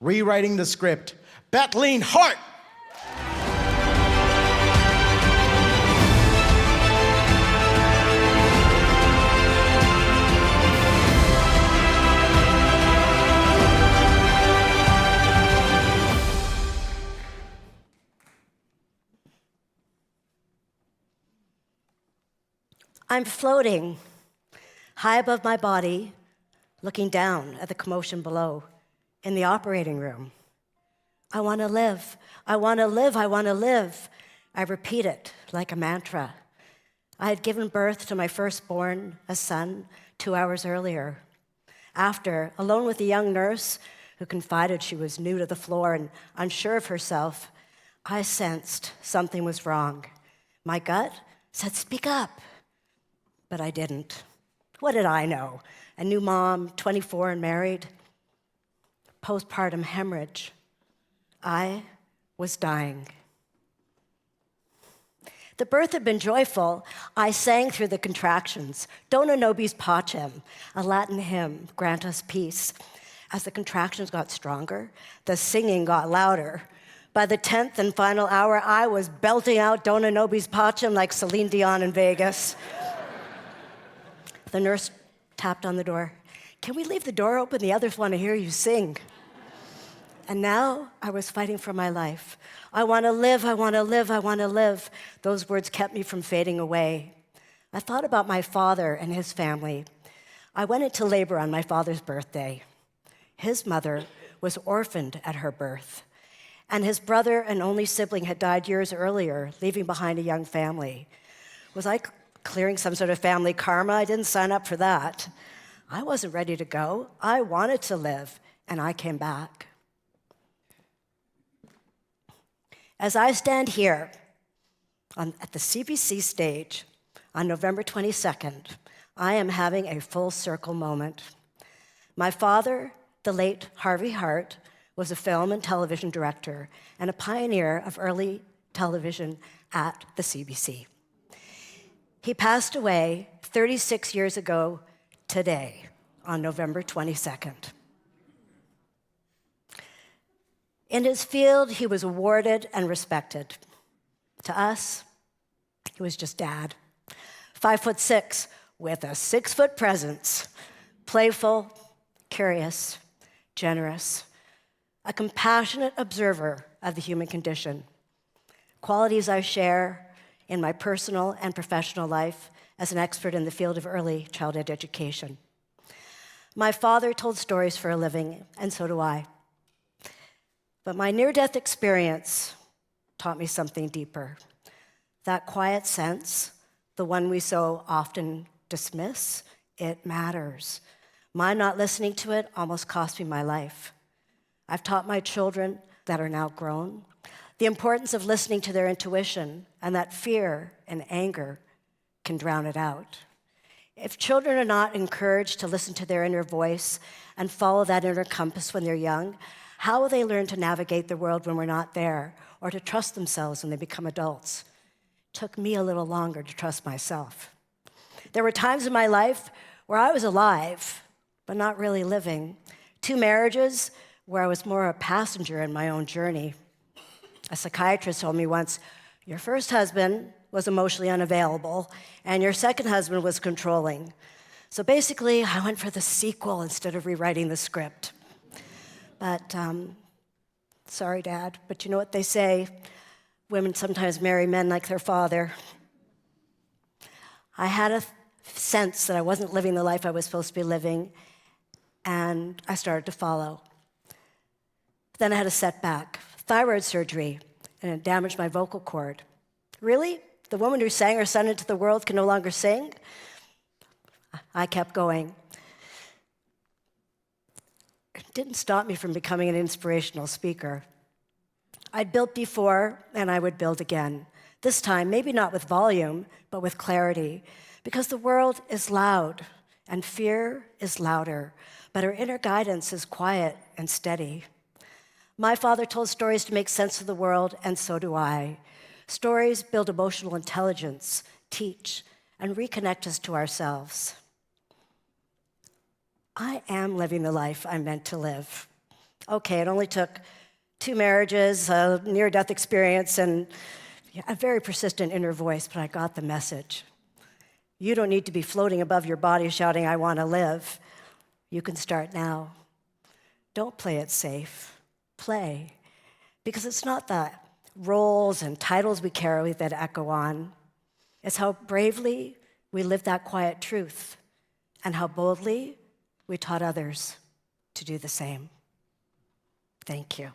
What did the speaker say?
Rewriting the script, Bethelene Hart. I'm floating high above my body, looking down at the commotion below in the operating room. I want to live. I want to live. I want to live. I repeat it like a mantra. I had given birth to my firstborn, a son, 2 hours earlier. After, alone with a young nurse who confided she was new to the floor and unsure of herself, I sensed something was wrong. My gut said, "Speak up." But I didn't. What did I know? A new mom, 24 and married, postpartum hemorrhage. I was dying. The birth had been joyful. I sang through the contractions, Dona nobis pacem, a Latin hymn, grant us peace. As the contractions got stronger, the singing got louder. By the 10th and final hour, I was belting out Dona nobis pacem like Celine Dion in Vegas. The nurse tapped on the door. "Can we leave the door open? The others want to hear you sing." And now I was fighting for my life. I want to live, I want to live, I want to live. Those words kept me from fading away. I thought about my father and his family. I went into labor on my father's birthday. His mother was orphaned at her birth, and his brother and only sibling had died years earlier, leaving behind a young family. Was I clearing some sort of family karma? I didn't sign up for that. I wasn't ready to go. I wanted to live, and I came back. As I stand here at the CBC stage on November 22nd, I am having a full circle moment. My father, the late Harvey Hart, was a film and television director and a pioneer of early television at the CBC. He passed away 36 years ago today, on November 22nd. In his field, he was awarded and respected. To us, he was just Dad. 5'6", with a 6-foot presence, playful, curious, generous, a compassionate observer of the human condition, qualities I share in my personal and professional life as an expert in the field of early childhood education. My father told stories for a living, and so do I. But my near-death experience taught me something deeper. That quiet sense, the one we so often dismiss, it matters. My not listening to it almost cost me my life. I've taught my children that are now grown the importance of listening to their intuition, and that fear and anger can drown it out. If children are not encouraged to listen to their inner voice and follow that inner compass when they're young, how will they learn to navigate the world when we're not there, or to trust themselves when they become adults? It took me a little longer to trust myself. There were times in my life where I was alive, but not really living. 2 marriages where I was more a passenger in my own journey. A psychiatrist told me once, "Your first husband was emotionally unavailable, and your second husband was controlling." So basically, I went for the sequel instead of rewriting the script. But, sorry, Dad, but you know what they say? Women sometimes marry men like their father. I had a sense that I wasn't living the life I was supposed to be living, and I started to follow. Then I had a setback. Thyroid surgery, and it damaged my vocal cord. Really? The woman who sang her son into the world can no longer sing? I kept going. It didn't stop me from becoming an inspirational speaker. I'd built before, and I would build again. This time, maybe not with volume, but with clarity, because the world is loud, and fear is louder, but our inner guidance is quiet and steady. My father told stories to make sense of the world, and so do I. Stories build emotional intelligence, teach, and reconnect us to ourselves. I am living the life I'm meant to live. Okay, it only took 2 marriages, a near-death experience, and a very persistent inner voice, but I got the message. You don't need to be floating above your body shouting, I want to live. You can start now. Don't play it safe. Play. Because it's not the roles and titles we carry that echo on. It's how bravely we live that quiet truth and how boldly we taught others to do the same. Thank you.